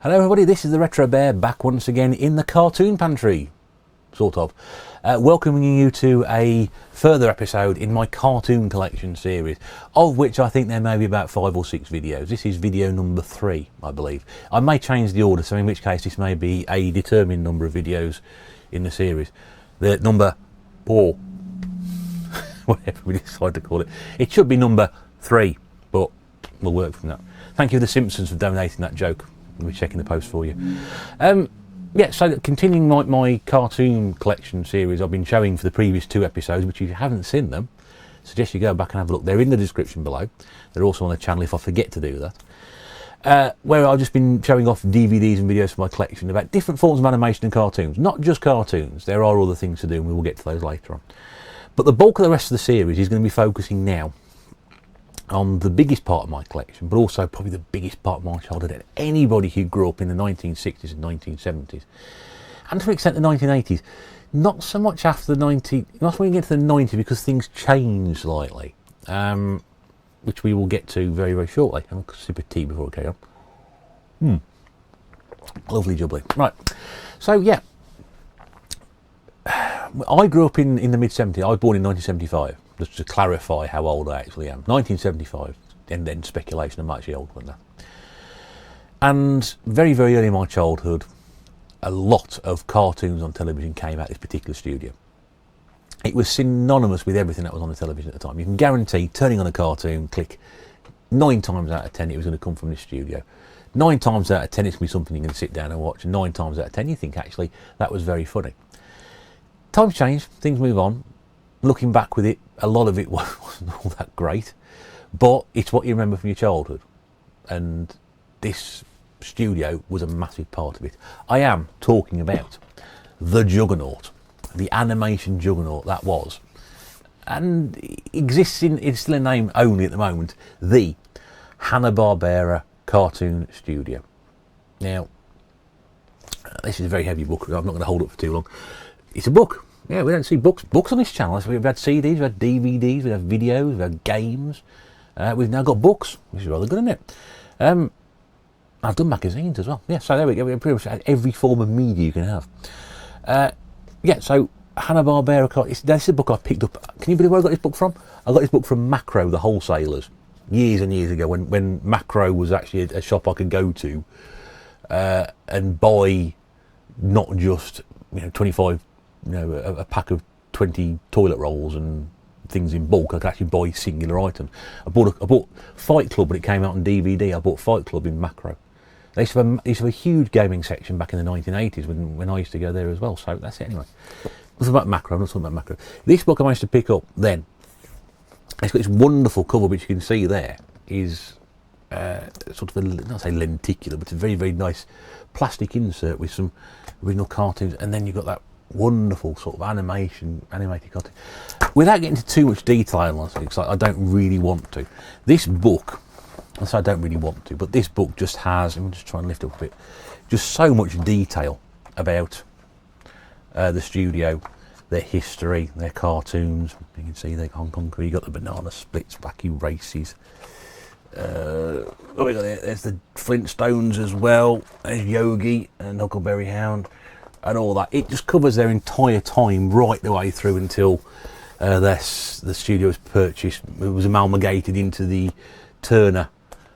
Hello everybody, this is the Retro Bear back once again in the cartoon pantry, sort of. Welcoming you to a further episode in my cartoon collection series, of which I think there may be about 5 or 6 videos. This is video number 3, I believe. I may change the order, so in which case this may be a determined number of videos in the series. The number 4, whatever we decide to call it. It should be number 3, but we'll work from that. Thank you to the Simpsons for donating that joke. I'll be checking the post for you. Yeah, so continuing my cartoon collection series I've been showing for the previous 2 episodes, which if you haven't seen them, I suggest you go back and have a look. They're in the description below. They're also on the channel if I forget to do that. Where I've just been showing off DVDs and videos for my collection about different forms of animation and cartoons. Not just cartoons, there are other things to do and we will get to those later on. But the bulk of the rest of the series is going to be focusing now on the biggest part of my collection, but also probably the biggest part of my childhood. Anybody who grew up in the 1960s and 1970s, and to an extent the 1980s, not so much after the 90s, not when you get to the 90s because things change slightly, which we will get to very, very shortly. I'll have a sip of tea before I carry on. Lovely jubbly. Right, so yeah, I grew up in the mid-70s. I was born in 1975. Just to clarify how old I actually am. 1975, and then speculation, I'm actually older than that. And very, very early in my childhood, a lot of cartoons on television came out of this particular studio. It was synonymous with everything that was on the television at the time. You can guarantee, turning on a cartoon, click, 9 times out of 10 it was going to come from this studio. 9 times out of 10 it's going to be something you're going to sit down and watch, and 9 times out of 10 you think actually that was very funny. Times change, things move on. Looking back with it, a lot of it wasn't all that great, but it's what you remember from your childhood, and this studio was a massive part of it. I am talking about the juggernaut, the animation juggernaut that was, and exists it's still a name only at the moment, the Hanna-Barbera cartoon studio. Now, this is a very heavy book, I'm not going to hold it for too long. It's a book. Yeah, we don't see books on this channel. So we've had CDs, we've had DVDs, we've had videos, we've had games. We've now got books, which is rather good, isn't it? I've done magazines as well. Yeah, so there we go. We've pretty much had every form of media you can have. Yeah, so Hanna-Barbera. This is a book I picked up. Can you believe where I got this book from? I got this book from Macro, the wholesalers, years and years ago, when Macro was actually a shop I could go to and buy not just 25. A pack of 20 toilet rolls and things in bulk. I could actually buy singular items. I bought Fight Club when it came out on DVD. I bought Fight Club in Macro. They used to have a huge gaming section back in the 1980s when I used to go there as well. So that's it anyway. What's about Macro? I'm not talking about Macro. This book I managed to pick up then. It's got this wonderful cover, which you can see there is sort of not say lenticular, but it's a very, very nice plastic insert with some original cartoons, and then you've got that wonderful sort of animated cartoon. Without getting into too much detail on this, because I don't really want to. This book, I say I don't really want to, but this book just has, I'm just trying to lift it up a bit, just so much detail about the studio, their history, their cartoons. You can see the Hong Kong crew, you got the banana splits, wacky races. We got there's the Flintstones as well. There's Yogi and Huckleberry Hound. And all that. It just covers their entire time right the way through until the studio was purchased. It was amalgamated into the Turner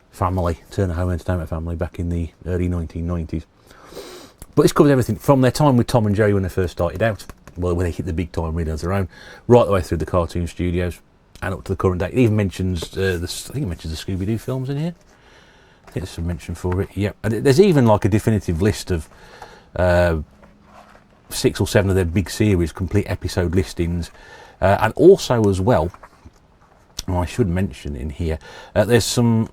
family, Turner Home Entertainment family, back in the early 1990s. But this covers everything from their time with Tom and Jerry when they first started out, well, when they hit the big time really on their own, right the way through the cartoon studios and up to the current day. It even mentions I think it mentions the Scooby-Doo films in here. I think there's some mention for it. Yeah, and there's even like a definitive list of 6 or 7 of their big series, complete episode listings, and also as well, I should mention in here, there's some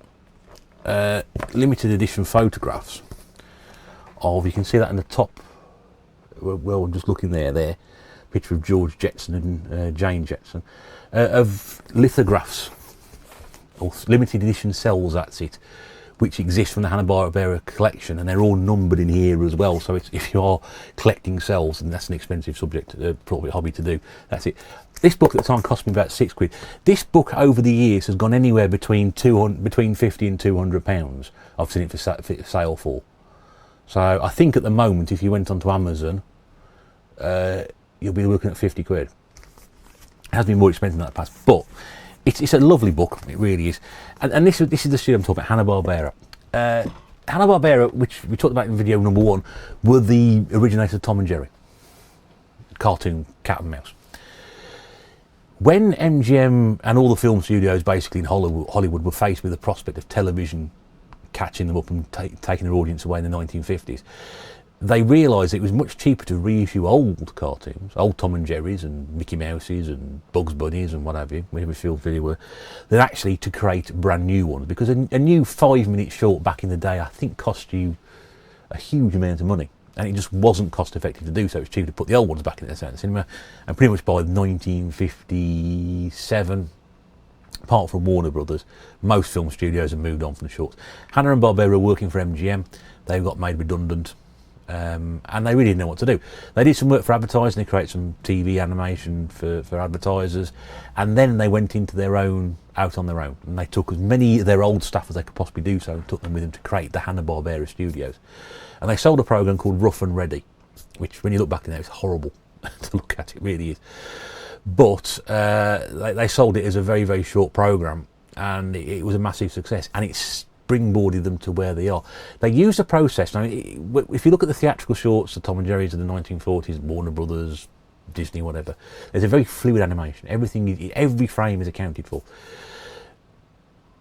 limited edition photographs of, you can see that in the top, well I'm just looking there, picture of George Jetson and Jane Jetson, of lithographs, or limited edition cells, that's it, which exist from the Hanna-Barbera collection, and they're all numbered in here as well. So if you are collecting cells, and that's an expensive subject, probably hobby to do, that's it. This book at the time cost me about £6. This book over the years has gone anywhere between £50 and £200. I've seen it for sale for. So I think at the moment, if you went onto Amazon, you'll be looking at 50 quid. It has been more expensive than that in the past, but it's a lovely book, it really is. And this is the studio I'm talking about, Hanna-Barbera. Hanna-Barbera, which we talked about in video number 1, were the originators of Tom and Jerry, cartoon cat and mouse. When MGM and all the film studios basically in Hollywood were faced with the prospect of television catching them up and taking their audience away in the 1950s, they realised it was much cheaper to reissue old cartoons, old Tom and Jerry's and Mickey Mouse's and Bugs Bunny's and what have you, whatever field video were, than actually to create brand new ones, because a new 5-minute short back in the day I think cost you a huge amount of money, and it just wasn't cost effective to do so. It was cheaper to put the old ones back in the cinema, and pretty much by 1957, apart from Warner Brothers, most film studios have moved on from the shorts. Hanna-Barbera were working for MGM, they got made redundant, and they really didn't know what to do. They did some work for advertising, they created some TV animation for advertisers, and then they went into out on their own, and they took as many of their old staff as they could possibly do so and took them with them to create the Hanna-Barbera studios. And they sold a program called Rough and Ready, which when you look back in there, it's horrible to look at, it really is. But they sold it as a very, very short program, and it was a massive success, and it springboarded them to where they are. They used a process. Now, if you look at the theatrical shorts, the Tom and Jerry's of the 1940s, Warner Brothers, Disney, whatever, there's a very fluid animation. Every frame is accounted for.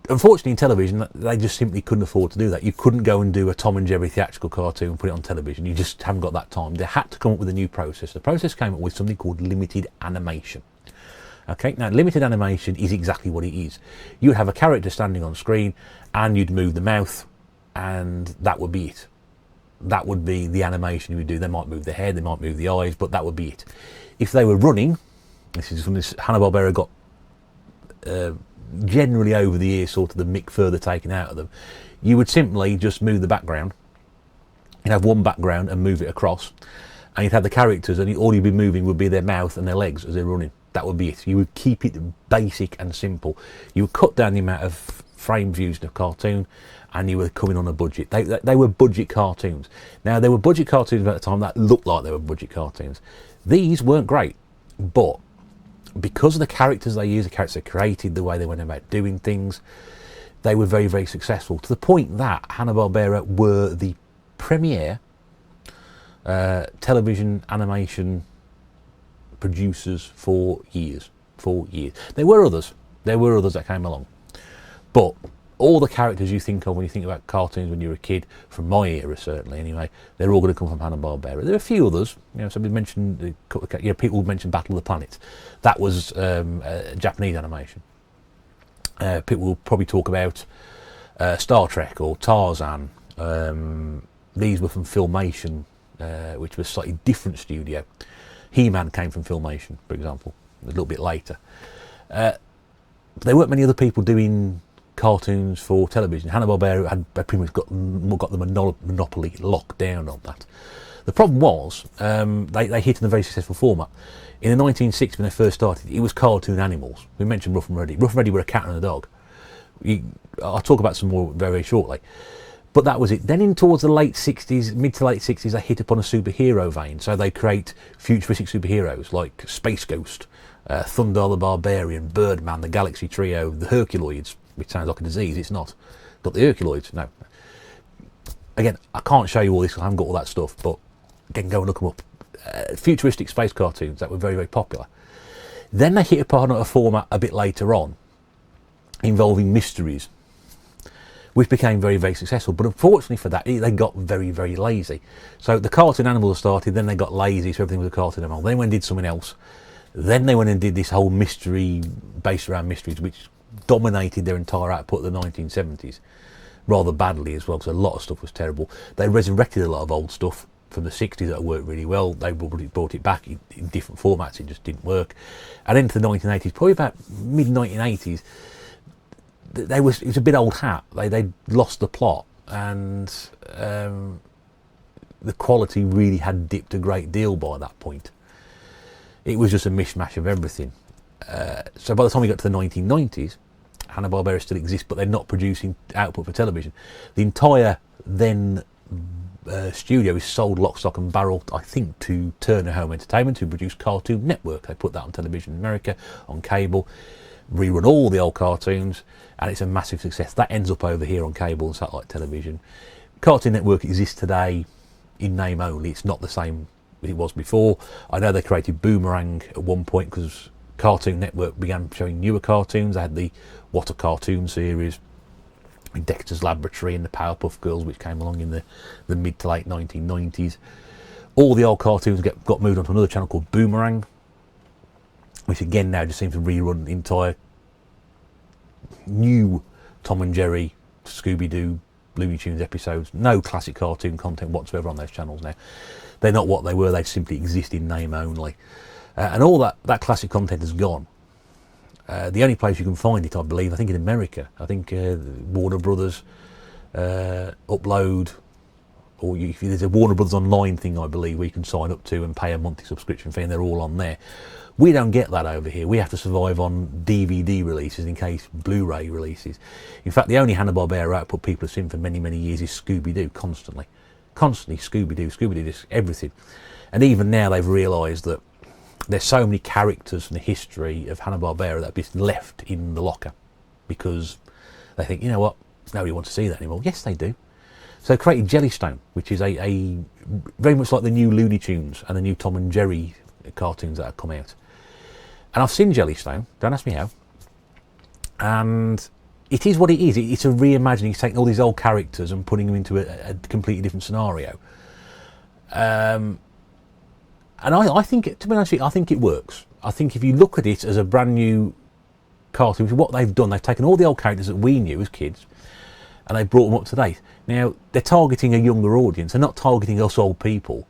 Unfortunately, in television, they just simply couldn't afford to do that. You couldn't go and do a Tom and Jerry theatrical cartoon and put it on television. You just haven't got that time. They had to come up with a new process. The process came up with something called limited animation. Okay, now limited animation is exactly what it is. You'd have a character standing on screen and you'd move the mouth, and that would be it. That would be the animation you would do. They might move the head, they might move the eyes, but that would be it. If they were running, this is from this, Hanna-Barbera got generally over the years sort of the mick further taken out of them. You would simply just move the background. You'd have one background and move it across, and you'd have the characters, and all you'd be moving would be their mouth and their legs as they're running. That would be it. You would keep it basic and simple. You would cut down the amount of frames used in a cartoon, and you were coming on a budget. They were budget cartoons. Now, there were budget cartoons at the time that looked like they were budget cartoons. These weren't great, but because of the characters they used, the characters they created, the way they went about doing things, they were very, very successful, to the point that Hanna-Barbera were the premier television animation producers for years. There were others that came along, but all the characters you think of when you think about cartoons when you're a kid, from my era certainly anyway, they're all going to come from Hanna-Barbera. There are a few others, somebody mentioned, people mentioned Battle of the Planets. That was Japanese animation. People will probably talk about Star Trek or Tarzan. These were from Filmation, which was a slightly different studio. He-Man came from Filmation, for example, a little bit later. There weren't many other people doing cartoons for television. Hanna-Barbera had pretty much got the monopoly locked down on that. The problem was they hit in a very successful format. In the 1960s, when they first started, it was cartoon animals. We mentioned Rough and Ready. Rough and Ready were a cat and a dog. I'll talk about some more very, very shortly. But that was it. Then in towards the late 60s, mid to late 60s, they hit upon a superhero vein. So they create futuristic superheroes like Space Ghost, Thundarr the Barbarian, Birdman, the Galaxy Trio, the Herculoids, which sounds like a disease. It's not. Got the Herculoids, no. Again, I can't show you all this because I haven't got all that stuff, but again, go and look them up. Futuristic space cartoons that were very, very popular. Then they hit upon a format a bit later on involving mysteries, which became very, very successful. But unfortunately for that, they got very, very lazy. So the cartoon animals started, then they got lazy, so everything was a cartoon animal. Then they went and did something else. Then they went and did this whole mystery based around mysteries, which dominated their entire output of the 1970s, rather badly as well, because a lot of stuff was terrible. They resurrected a lot of old stuff from the 60s that worked really well. They brought it back in different formats. It just didn't work. And into the 1980s, probably about mid-1980s, it was a bit old hat. They lost the plot, and the quality really had dipped a great deal by that point. It was just a mishmash of everything. So by the time we got to the 1990s, Hanna-Barbera still exists, but they're not producing output for television. The entire then studio is sold lock, stock and barrel, I think, to Turner Home Entertainment, who produced Cartoon Network. They put that on television in America, on cable, rerun all the old cartoons, and it's a massive success. That ends up over here on cable and satellite television. Cartoon Network exists today in name only. It's not the same as it was before. I know they created Boomerang at one point because Cartoon Network began showing newer cartoons. They had the What a Cartoon series, Dexter's Laboratory and the Powerpuff Girls, which came along in the mid to late 1990s. All the old cartoons got moved onto another channel called Boomerang, which again now just seems to rerun the entire new Tom and Jerry, Scooby-Doo, Looney Tunes episodes. No classic cartoon content whatsoever on those channels now. They're not what they were. They simply exist in name only. And all that classic content has gone. The only place you can find it, I believe, I think in America, I think Warner Brothers upload, or if there's a Warner Brothers online thing, I believe, where you can sign up to and pay a monthly subscription fee, and they're all on there. We don't get that over here. We have to survive on DVD releases, in case Blu-ray releases. In fact, the only Hanna-Barbera output people have seen for many, many years is Scooby-Doo, constantly. Constantly Scooby-Doo, just everything. And even now they've realised that there's so many characters from the history of Hanna-Barbera that have been left in the locker because they think, you know what, nobody wants to see that anymore. Yes, they do. So they created Jellystone, which is a very much like the new Looney Tunes and the new Tom and Jerry cartoons that have come out. And I've seen Jellystone, don't ask me how. And it is what it is. It's a reimagining. It's taking all these old characters and putting them into a completely different scenario. And I think, to be honest with you, I think it works. I think if you look at it as a brand new cartoon, which is what they've done, they've taken all the old characters that we knew as kids and they brought them up to date. Now, they're targeting a younger audience. They're not targeting us old people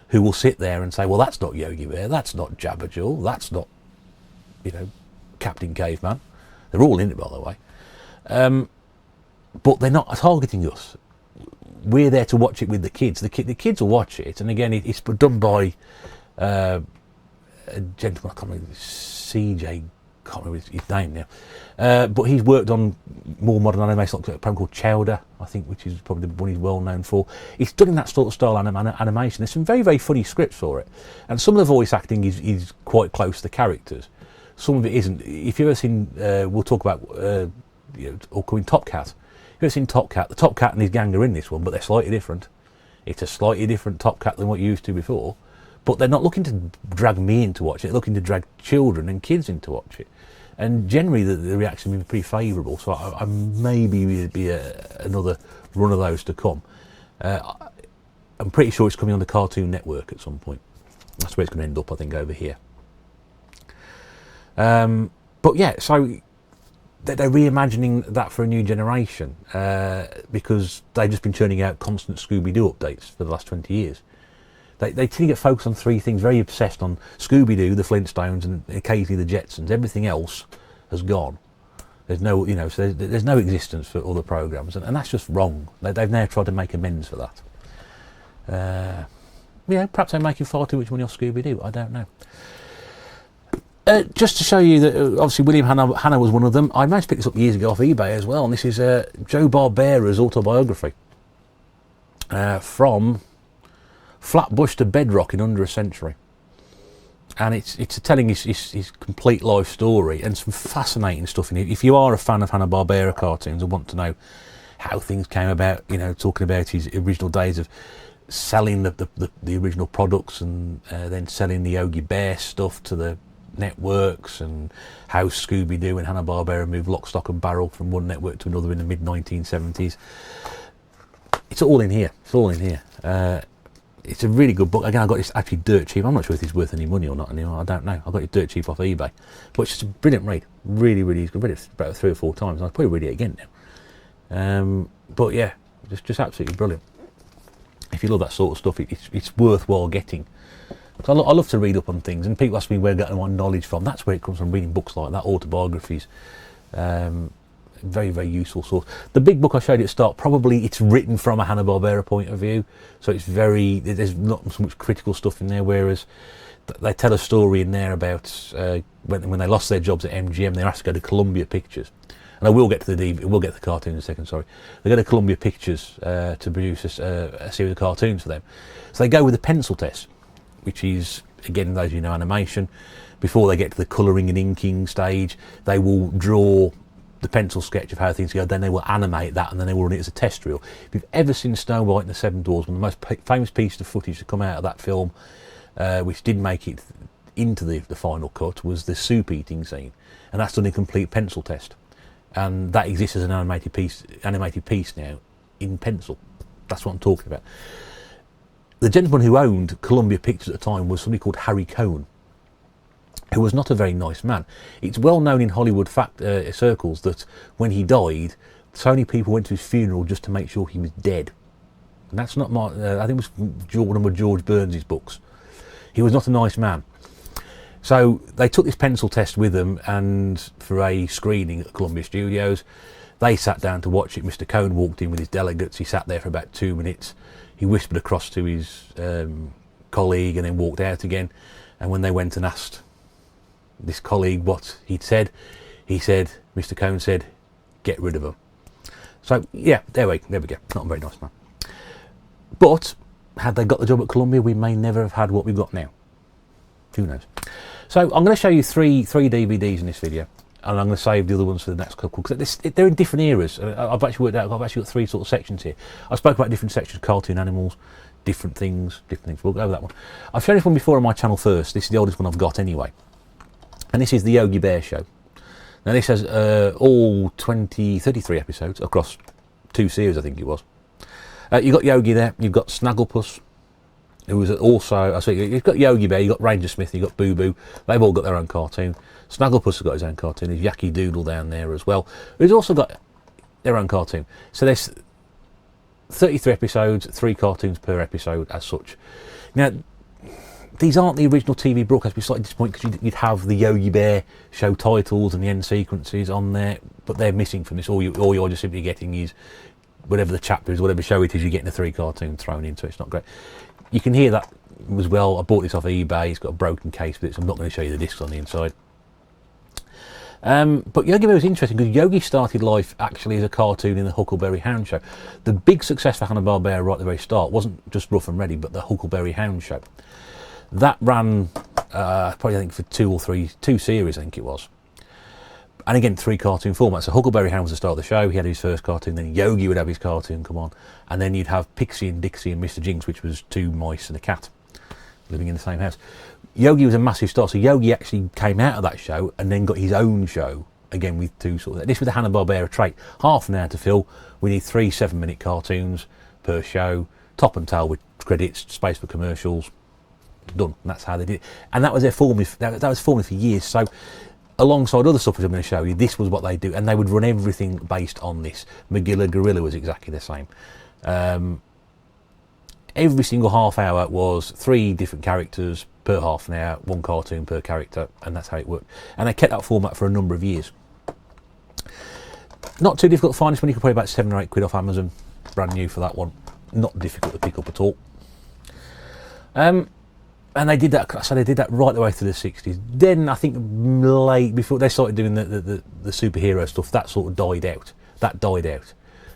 who will sit there and say, well, that's not Yogi Bear, that's not Jabberjaw, that's not, Captain Caveman. They're all in it, by the way. But they're not targeting us. We're there to watch it with the kids. The kids will watch it. And again, it's done by a gentleman, I can't remember, CJ, can't remember his name now. But he's worked on more modern animation, like a program called Chowder, I think, which is probably the one he's well known for. He's done in that sort of style animation. There's some very, very funny scripts for it. And some of the voice acting is quite close to the characters. Some of it isn't. If you've ever seen, we'll talk about upcoming Top Cat. If you've ever seen Top Cat, the Top Cat and his gang are in this one, but they're slightly different. It's a slightly different Top Cat than what you used to before. But they're not looking to drag me in to watch it. They're looking to drag children and kids in to watch it. And generally the reaction has been pretty favourable. So I maybe be another run of those to come. I'm pretty sure it's coming on the Cartoon Network at some point. That's where it's going to end up, I think, over here. But yeah, so they're reimagining that for a new generation because they've just been churning out constant Scooby-Doo updates for the last 20 years. They tend to get focused on three things, very obsessed on Scooby-Doo, the Flintstones, and occasionally the Jetsons. Everything else has gone. There's no, so there's no existence for other programs, and that's just wrong. They've now tried to make amends for that. Perhaps they're making far too much money off Scooby-Doo. I don't know. Just to show you that, obviously, William Hanna was one of them. I managed to pick this up years ago off eBay as well, and this is Joe Barbera's autobiography. From Flatbush to Bedrock in under a century. And it's telling his complete life story and some fascinating stuff in it. If you are a fan of Hanna-Barbera cartoons and want to know how things came about, talking about his original days of selling the original products and then selling the Yogi Bear stuff to the networks, and how Scooby-Doo and Hanna-Barbera moved lock, stock and barrel from one network to another in the mid-1970s. It's all in here. It's a really good book. Again, I got this actually dirt cheap. I'm not sure if it's worth any money or not anymore. I don't know. I got it dirt cheap off eBay. But it's just a brilliant read. Really, really good. I've read it about 3 or 4 times. I'll probably read it again now. But yeah, just absolutely brilliant. If you love that sort of stuff, it's worthwhile getting. So I love to read up on things, and people ask me where I get my knowledge from. That's where it comes from, reading books like that, autobiographies. Very, very useful source. The big book I showed you at the start, probably it's written from a Hanna-Barbera point of view, so there's not so much critical stuff in there, whereas they tell a story in there about when they lost their jobs at MGM, they were asked to go to Columbia Pictures, and I will get to the we'll get to the cartoon in a second. Sorry, they go to Columbia Pictures to produce a series of cartoons for them. So they go with the pencil test, which is, again, those you know, animation. Before they get to the colouring and inking stage, they will draw the pencil sketch of how things go, then they will animate that, and then they will run it as a test reel. If you've ever seen Snow White and the Seven Dwarfs, one of the most famous pieces of footage to come out of that film, which didn't make it into the final cut, was the soup eating scene, and that's done in complete pencil test, and that exists as an animated piece now in pencil. That's what I'm talking about. The gentleman who owned Columbia Pictures at the time was somebody called Harry Cohn, who was not a very nice man. It's well known in Hollywood circles that when he died, so many people went to his funeral just to make sure he was dead. And that's not my, I think it was one of George Burns' books. He was not a nice man. So they took this pencil test with them, and for a screening at Columbia Studios, they sat down to watch it. Mr. Cohn walked in with his delegates. He sat there for about 2 minutes. He whispered across to his colleague and then walked out again. And when they went and asked this colleague what he'd said, Mr. Cohn said, "Get rid of him." So yeah, there we go. Not a very nice man. But had they got the job at Columbia, we may never have had what we've got now. Who knows? So I'm going to show you three DVDs in this video, and I'm going to save the other ones for the next couple, because they're in different eras. I've actually worked out, I've actually got 3 sort of sections here. I spoke about different sections: cartoon animals, different things. We'll go over that one. I've shown this one before on my channel first. This is the oldest one I've got anyway. And this is the Yogi Bear Show. Now this has all 33 episodes across 2 series, I think it was. You've got Yogi there, you've got Snagglepuss, who was also, you've got Yogi Bear, you've got Ranger Smith, you've got Boo Boo. They've all got their own cartoon. Snagglepuss has got his own cartoon. There's Yaki Doodle down there as well, who's also got their own cartoon. So there's 33 episodes, 3 cartoons per episode as such. Now, these aren't the original TV broadcasts. We're slightly disappointed because you'd have the Yogi Bear Show titles and the end sequences on there, but they're missing from this. All you're just simply getting is whatever the chapter is, whatever show it is, you're getting the 3 cartoons thrown into it. It's not great. You can hear that as well. I bought this off eBay. It's got a broken case with it, so I'm not going to show you the discs on the inside. But Yogi Bear was interesting because Yogi started life actually as a cartoon in the Huckleberry Hound Show. The big success for Hanna-Barbera right at the very start wasn't just Rough and Ready, but the Huckleberry Hound Show. That ran probably, I think, for 2 series, I think it was. And again, 3 cartoon formats. So Huckleberry Hound was the start of the show. He had his first cartoon. Then Yogi would have his cartoon come on. And then you'd have Pixie and Dixie and Mr. Jinx, which was 2 mice and a cat living in the same house. Yogi was a massive start. So Yogi actually came out of that show and then got his own show, again with 2 sort of... This was the Hanna-Barbera trait. Half an hour to fill. We need 3 7-minute cartoons per show. Top and tail with credits, space for commercials. Done. And that's how they did it. And that was their formula. That was formula for years. So alongside other stuff which I'm going to show you, this was what they do, and they would run everything based on this. Magilla Gorilla was exactly the same. Every single half hour was 3 different characters per half an hour, 1 cartoon per character, and that's how it worked. And they kept that format for a number of years. Not too difficult to find this one. You could probably about 7 or 8 quid off Amazon, brand new for that one. Not difficult to pick up at all. And they did that. So they did that right the way through the 60s. Then I think late before they started doing the superhero stuff, that sort of died out.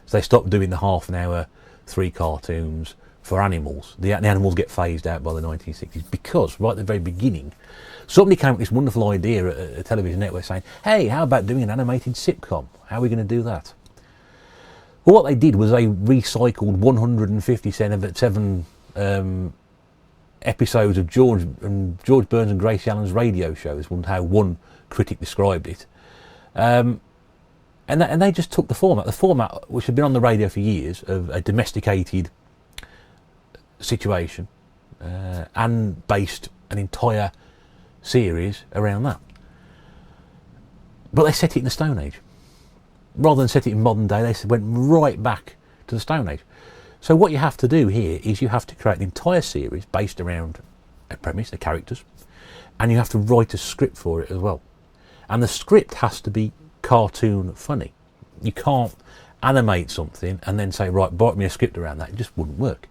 So they stopped doing the half an hour 3 cartoons for animals. The animals get phased out by the 1960s because right at the very beginning, somebody came up with this wonderful idea at a television network saying, "Hey, how about doing an animated sitcom? How are we going to do that?" Well, what they did was they recycled 157 episodes of George Burns and Gracie Allen's radio shows, how one critic described it, and they just took the format which had been on the radio for years of a domesticated situation, and based an entire series around that. But they set it in the Stone Age rather than set it in modern day. They went right back to the Stone Age. So what you have to do here is you have to create an entire series based around a premise, the characters, and you have to write a script for it as well. And the script has to be cartoon funny. You can't animate something and then say, right, write me a script around that. It just wouldn't work.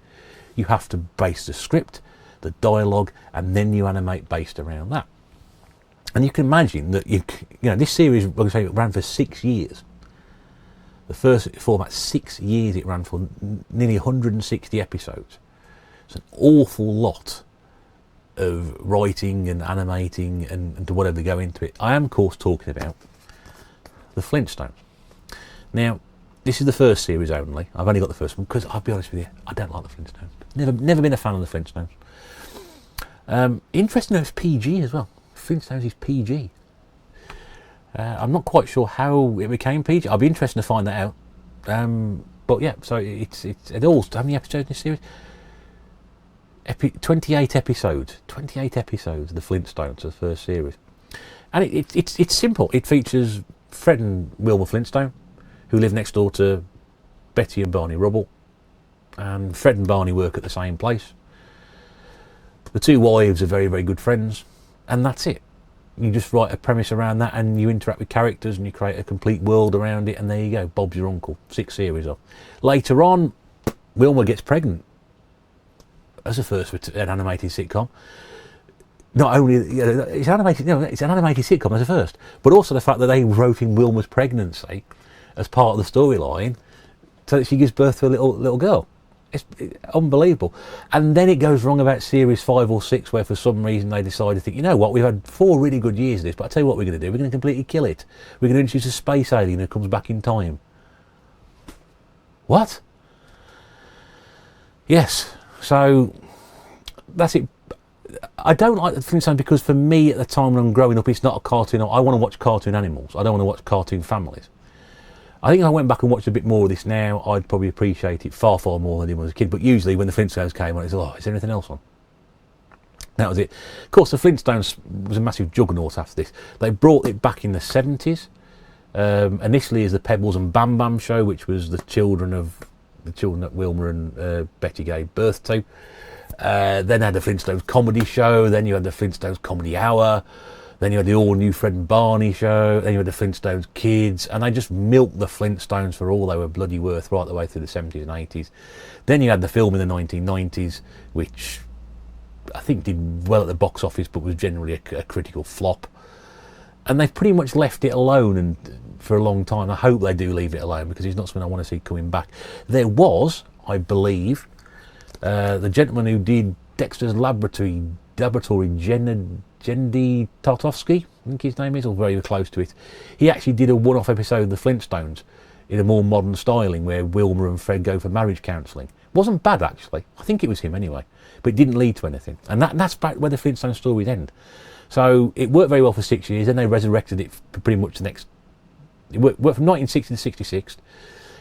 You have to base the script, the dialogue, and then you animate based around that. And you can imagine that this series, like I say, ran for 6 years. The first, for about 6 years it ran for nearly 160 episodes. It's an awful lot of writing and animating and whatever go into it. I am, of course, talking about the Flintstones. Now, this is the first series only. I've only got the first one because I'll be honest with you, I don't like the Flintstones. Never been a fan of the Flintstones. Interesting, it's PG as well. Flintstones is PG. I'm not quite sure how it became PG. I'll be interested to find that out. But yeah, so it's all. How many episodes in this series? 28 episodes. 28 episodes of the Flintstones, the first series, and it's simple. It features Fred and Wilma Flintstone, who live next door to Betty and Barney Rubble, and Fred and Barney work at the same place. The two wives are very, very good friends, and that's it. You just write a premise around that, and you interact with characters, and you create a complete world around it, and there you go. Bob's your uncle. 6 series of. Later on, Wilma gets pregnant as a first for an animated sitcom. Not only it's animated, it's an animated sitcom as a first, but also the fact that they wrote in Wilma's pregnancy as part of the storyline, so that she gives birth to a little girl. It's unbelievable. And then it goes wrong about series 5 or 6, where for some reason they decide to think, you know what, we've had 4 really good years of this, but I'll tell you what we're going to do, we're going to completely kill it. We're going to introduce a space alien who comes back in time. What? Yes, so that's it. I don't like the Flintstones because for me at the time when I'm growing up, it's not a cartoon. I want to watch cartoon animals. I don't want to watch cartoon families. I think if I went back and watched a bit more of this now, I'd probably appreciate it far, far more than I did when I was a kid. But usually when the Flintstones came on, it's like, oh, is there anything else on? That was it. Of course, the Flintstones was a massive juggernaut after this. They brought it back in the 70s. Initially as the Pebbles and Bam Bam show, which was the children that Wilma and Betty gave birth to. Then had the Flintstones comedy show. Then you had the Flintstones comedy hour. Then you had the all-new Fred and Barney show. Then you had the Flintstones Kids. And they just milked the Flintstones for all they were bloody worth right the way through the 70s and 80s. Then you had the film in the 1990s, which I think did well at the box office, but was generally a critical flop. And they've pretty much left it alone and for a long time. I hope they do leave it alone, because it's not something I want to see coming back. There was, I believe, the gentleman who did Dexter's Laboratory, Jendi Tartovsky, I think his name is, or very close to it. He actually did a one-off episode of the Flintstones in a more modern styling, where Wilma and Fred go for marriage counselling. Wasn't bad, actually. I think it was him anyway, but it didn't lead to anything. And that's back where the Flintstone stories end. So it worked very well for 6 years. Then they resurrected it for pretty much the next. It worked from 1960 to 66.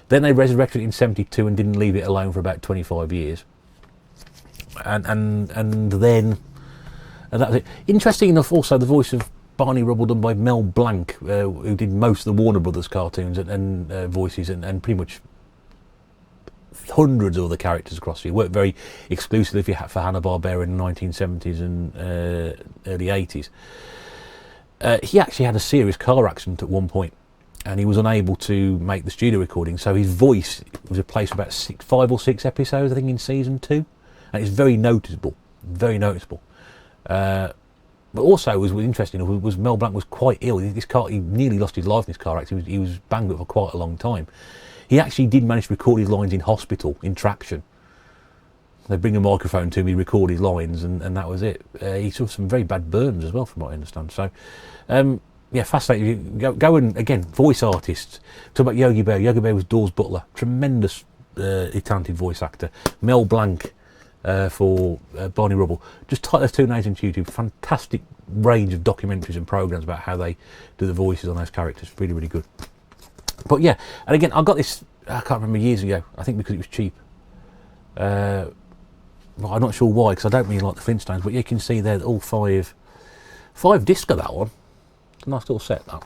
Then they resurrected it in 72 and didn't leave it alone for about 25 years. And then that was it. Interesting enough, also the voice of Barney Rubble done by Mel Blanc, who did most of the Warner Brothers cartoons and voices and pretty much hundreds of other characters across. He worked very exclusively for Hanna-Barbera in the 1970s and early 80s. He actually had a serious car accident at one point, and he was unable to make the studio recording, so his voice was replaced for about 5 or 6 episodes, I think, in season 2, and it's very noticeable, very noticeable. But also, was interesting, was Mel Blanc was quite ill. He nearly lost his life in this car accident. He was banged up for quite a long time. He actually did manage to record his lines in hospital, in traction. They bring a microphone to me, record his lines, and that was it. He saw some very bad burns as well, from what I understand. So, yeah, fascinating. Go and, again, voice artists. Talk about Yogi Bear. Yogi Bear was Dawes Butler. Tremendous, talented voice actor. Mel Blanc for Barney Rubble. Just type those two names into YouTube. Fantastic range of documentaries and programmes about how they do the voices on those characters. Really, really good. But yeah, and again, I got this, I can't remember, years ago, I think because it was cheap. Well, I'm not sure why, because I don't really like the Flintstones, but you can see there all five discs of that one. Nice little set, that.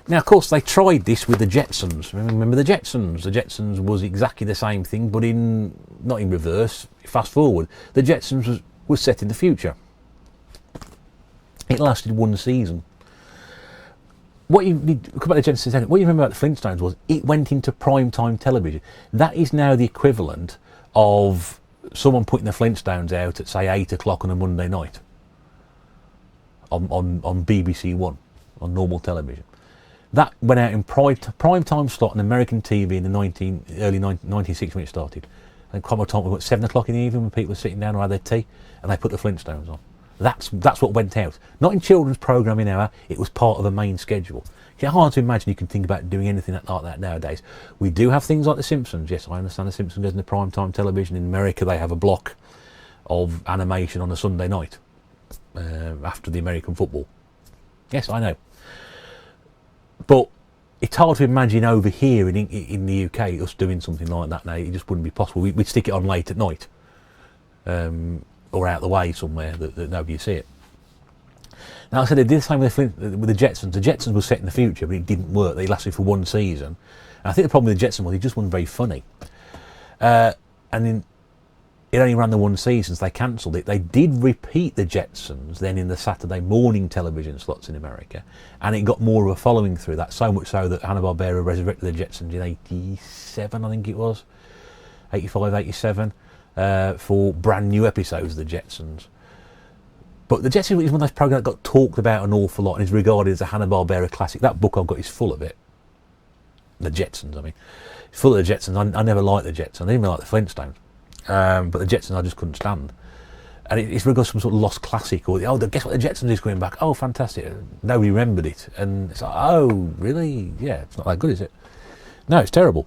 Now, of course, they tried this with the Jetsons. Remember the Jetsons? The Jetsons was exactly the same thing, but not in reverse, fast forward. The Jetsons was set in the future. It lasted 1 season. What you need to come back to the Jetsons, what you remember about the Flintstones was it went into prime time television. That is now the equivalent of someone putting the Flintstones out at, say, 8 o'clock on a Monday night on BBC One, on normal television. That went out in prime time slot on American TV in the early 1960s when it started. And quite a time, we got 7 o'clock in the evening when people were sitting down or had their tea, and they put the Flintstones on. That's what went out. Not in children's programming hour, it was part of the main schedule. It's hard to imagine you can think about doing anything like that nowadays. We do have things like The Simpsons. Yes, I understand The Simpsons goes into prime time television. In America, they have a block of animation on a Sunday night after the American football. Yes, I know. But it's hard to imagine over here in the UK us doing something like that now. It just wouldn't be possible. We'd stick it on late at night or out the way somewhere that nobody would see it. Now, I said they did the same with the Jetsons. The Jetsons were set in the future, but it didn't work. They lasted for one season. And I think the problem with the Jetsons was it just wasn't very funny. And then it only ran the one season, so they cancelled it. They did repeat the Jetsons then in the Saturday morning television slots in America, and it got more of a following through that, so much so that Hanna-Barbera resurrected the Jetsons in 87, I think it was, 85, 87, for brand new episodes of the Jetsons. But the Jetsons is one of those programs that got talked about an awful lot and is regarded as a Hanna-Barbera classic. That book I've got is full of it. The Jetsons, I mean. It's full of the Jetsons. I never liked the Jetsons. I didn't even like the Flintstones. But the Jetsons I just couldn't stand. And it's regarded as some sort of lost classic. Or, guess what, the Jetsons is coming back. Oh, fantastic. Nobody remembered it. And it's like, oh, really? Yeah, it's not that good, is it? No, it's terrible.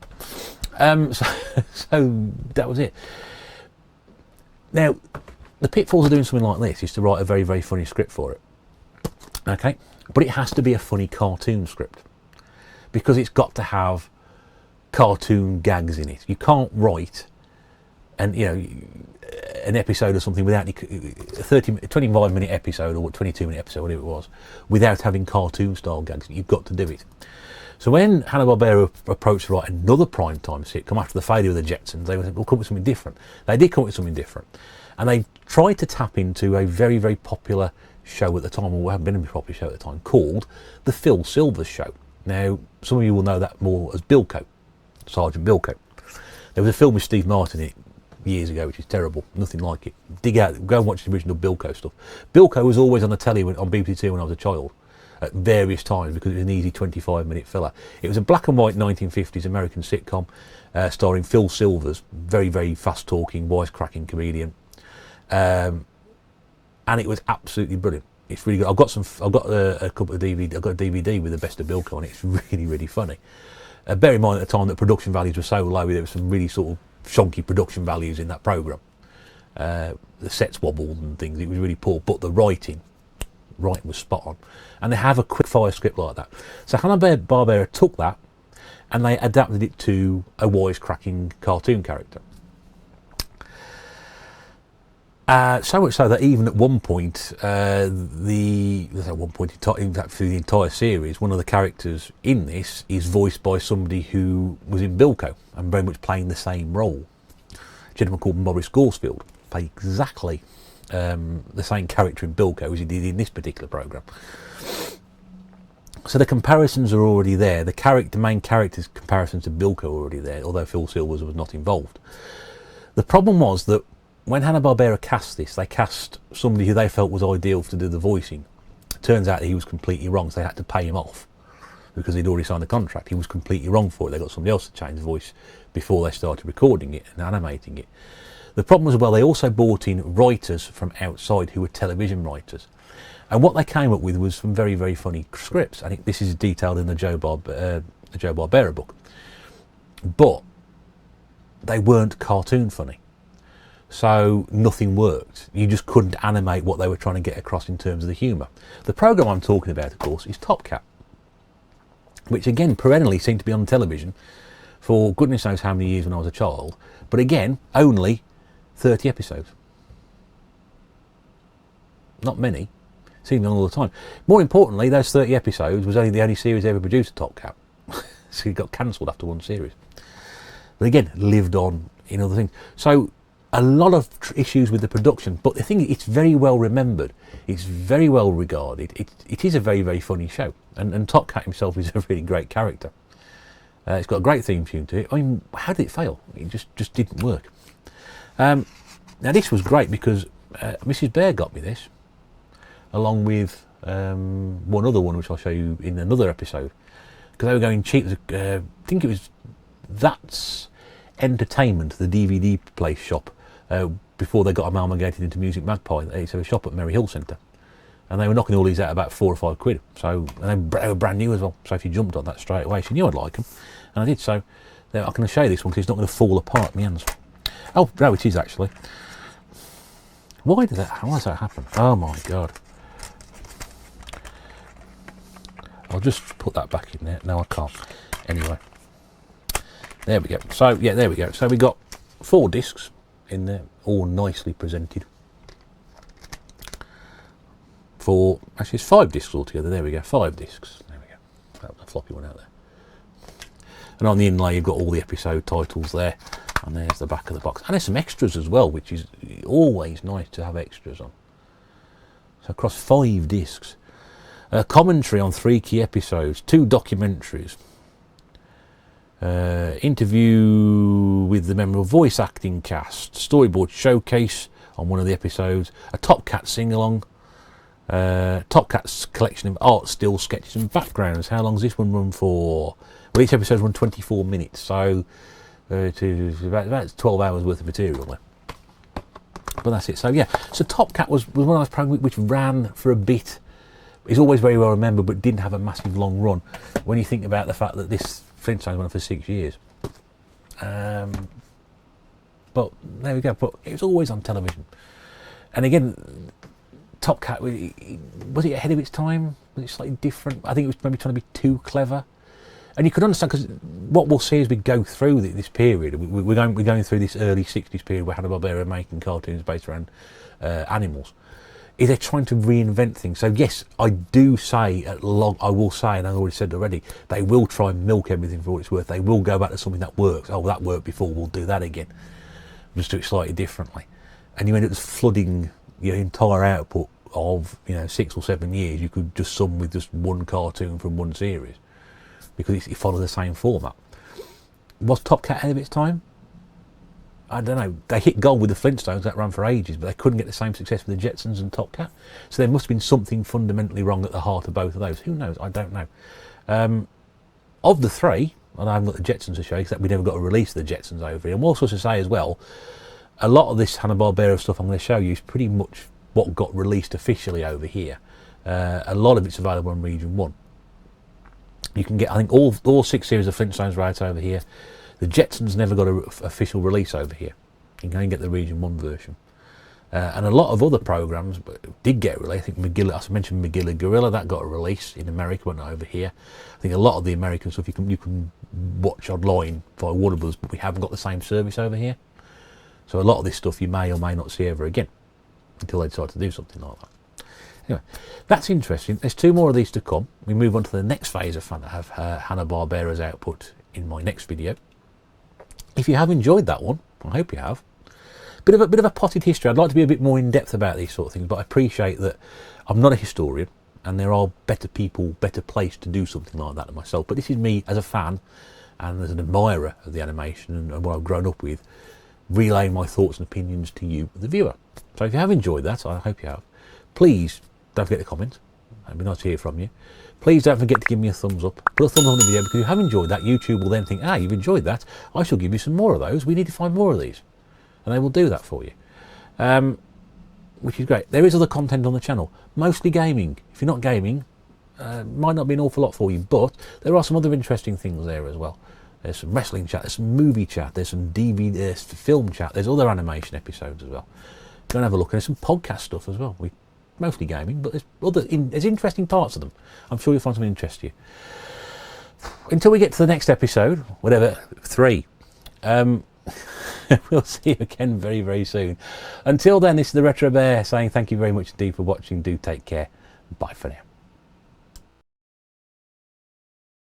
So that was it. Now, the pitfalls of doing something like this is to write a very, very funny script for it. Okay? But it has to be a funny cartoon script. Because it's got to have cartoon gags in it. You can't write an episode or something without a 25-minute episode or 22-minute episode, whatever it was, without having cartoon style gags. You've got to do it. So when Hanna-Barbera approached to write another primetime sitcom after the failure of the Jetsons, they said, we'll come up with something different. They did come up with something different. And they tried to tap into a very, very popular show at the time, or hadn't been a popular show at the time, called The Phil Silvers Show. Now, some of you will know that more as Bilcoe, Sergeant Bilcoe. There was a film with Steve Martin in it years ago, which is terrible, nothing like it. Go and watch the original Bilcoe stuff. Bilcoe was always on the telly on BBC Two when I was a child, at various times, because it was an easy 25-minute filler. It was a black and white 1950s American sitcom starring Phil Silvers, very, very fast-talking, wisecracking comedian. And it was absolutely brilliant. It's really good. I've got a couple of DVD. I've got a DVD with the best of Bilcoe, and it's really, really funny. Bear in mind at the time that production values were so low, there was some really sort of shonky production values in that programme. The sets wobbled and things. It was really poor, but the writing was spot on. And they have a quick fire script like that. So Hanna-Barbera took that and they adapted it to a wisecracking cartoon character. So much so that even at one point, in fact through the entire series, one of the characters in this is voiced by somebody who was in Bilcoe and very much playing the same role. A gentleman called Maurice Gorsfield played exactly the same character in Bilcoe as he did in this particular programme. So the comparisons are already there. The main character's comparisons to Bilcoe are already there, although Phil Silvers was not involved. The problem was that when Hanna-Barbera cast this, they cast somebody who they felt was ideal to do the voicing. It turns out that he was completely wrong, so they had to pay him off because he'd already signed the contract. He was completely wrong for it. They got somebody else to change the voice before they started recording it and animating it. The problem was, well, they also brought in writers from outside who were television writers. And what they came up with was some very, very funny scripts. I think this is detailed in the Joe Barbera book. But they weren't cartoon funny. So nothing worked. You just couldn't animate what they were trying to get across in terms of the humour. The programme I'm talking about, of course, is Top Cat, which again perennially seemed to be on television for goodness knows how many years when I was a child. But again, only 30 episodes. Not many. Seemed on all the time. More importantly, those 30 episodes was only the only series ever produced of Top Cat. So it got cancelled after one series. But again, lived on in other things. So a lot of issues with the production, but the thing is, it's very well remembered. It's very well regarded. It is a very, very funny show. And Top Cat himself is a really great character. It's got a great theme tune to it. I mean, how did it fail? It just didn't work. Now this was great because Mrs. Bear got me this, along with one other one which I'll show you in another episode. because they were going cheap. I think it was That's Entertainment, the DVD place shop, before they got amalgamated into Music Magpie. They used to have a shop at Merry Hill Centre, and they were knocking all these out about £4 or £5. So and they were brand new as well. So if you jumped on that straight away, she knew I'd like them, and I did. So I can show you this one because it's not going to fall apart in my hands. Oh no, it is actually. Why does that happen? Oh my god! I'll just put that back in there. No, I can't. Anyway, there we go. So yeah, there we go. So we got 4 discs in there, all nicely presented. Actually, it's 5 discs altogether. There we go, 5 discs. There we go. That was a floppy one out there. And on the inlay, you've got all the episode titles there, and there's the back of the box. And there's some extras as well, which is always nice to have extras on. So across 5 discs. A commentary on 3 key episodes, 2 documentaries, interview with the member of voice acting cast, storyboard showcase on one of the episodes, a Top Cat sing-along, Top Cat's collection of art, still sketches and backgrounds. How long does this one run for? Well, each episode runs 24 minutes, so about 12 hours worth of material there. But that's it. So yeah, so Top Cat was one of those programs which ran for a bit. It's always very well remembered, but didn't have a massive long run. When you think about the fact that this Flintstones went on for 6 years. But there we go. But it was always on television. And again, Top Cat, was it ahead of its time? Was it slightly different? I think it was maybe trying to be too clever. And you could understand, because what we'll see as we go through this period, we're going through this early 60s period where Hanna-Barbera are making cartoons based around animals. Is they're trying to reinvent things. So yes, I do say I will say, and I've already said already, they will try and milk everything for what it's worth. They will go back to something that works. Oh, that worked before, we'll do that again. Just do it slightly differently. And you end up flooding your entire output of 6 or 7 years. You could just sum with just one cartoon from one series, because it follows the same format. Was Top Cat ahead of its time? I don't know. They hit gold with the Flintstones, that ran for ages, but they couldn't get the same success with the Jetsons and Top Cat. So there must have been something fundamentally wrong at the heart of both of those. Who knows? I don't know. Of the 3, and I haven't got the Jetsons to show you, because we never got a release of the Jetsons over here. And we'll also say as well, a lot of this Hanna-Barbera stuff I'm going to show you is pretty much what got released officially over here. A lot of it's available on Region 1. You can get, I think, all 6 series of Flintstones right over here. The Jetsons never got an official release over here. You can go and get the Region 1 version. And a lot of other programmes did get released. I think I mentioned McGilla Gorilla, that got a release in America, went over here. I think a lot of the American stuff you can watch online via Warner Bros, but we haven't got the same service over here. So a lot of this stuff you may or may not see ever again, until they decide to do something like that. Anyway, that's interesting. There's 2 more of these to come. We move on to the next phase of fun. I have Hanna-Barbera's output in my next video. If you have enjoyed that one, I hope you have. Bit of a potted history. I'd like to be a bit more in depth about these sort of things, but I appreciate that I'm not a historian, and there are better people, better placed to do something like that than myself. But this is me as a fan and as an admirer of the animation and what I've grown up with, relaying my thoughts and opinions to you, the viewer. So if you have enjoyed that, I hope you have. Please don't forget to comment. It'd be nice to hear from you. Please don't forget to give me a thumbs up. Put a thumbs up on the video, because if you have enjoyed that, YouTube will then think, you've enjoyed that, I shall give you some more of those. We need to find more of these. And they will do that for you. Which is great. There is other content on the channel, mostly gaming. If you're not gaming, might not be an awful lot for you, but there are some other interesting things there as well. There's some wrestling chat, there's some movie chat, there's some DVD, there's film chat, there's other animation episodes as well. Go and have a look. And there's some podcast stuff as well. Mostly gaming, but there's interesting parts of them. I'm sure you'll find something interesting to you. Until we get to the next episode, whatever, 3, we'll see you again very, very soon. Until then, this is the Retro Bear saying thank you very much indeed for watching. Do take care. Bye for now.